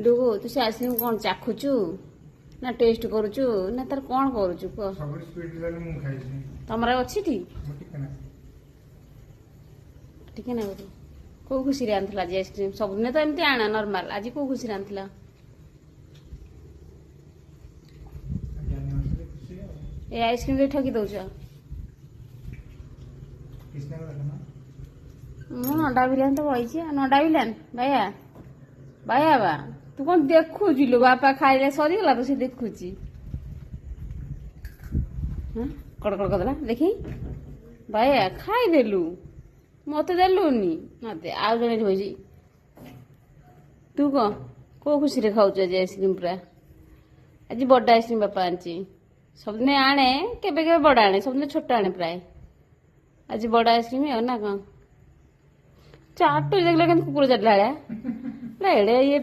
डुगु तू से आइसक्रीम कौन चाखुचु ना टेस्ट करुचु ना तार कौन करुचु कह सब स्पीड लेवल मु खाइছি तमरा अछि टी ठीक ना ठीक है ना बोलू को खुशी रे आनथला जे आइसक्रीम सब दिन तो एमती आना नॉर्मल आज को खुशी रे आनथला ए आइसक्रीम रे ठकी दउछ किसने लगा मु नडा बिलान तो बइछि नडा बिलान भैया भैया बा तू कौन देखुची लो बापा खाइले सरी गला तो से देखुची हां कड़कड़ कर देला देखी भैया खाई देलु मते देलुनी मते आउ जने होइजी तू को खुशी रे खाउछ जे आइसक्रीम पूरा आज बड़ा आइसक्रीम बापा आनची सबने आने केबे केबे बड़ा आने सबने छोटा आने प्राय आज बड़ा आइसक्रीम है ना कौन चाटू देखले केन कुकुर चाटला रे एड़े ये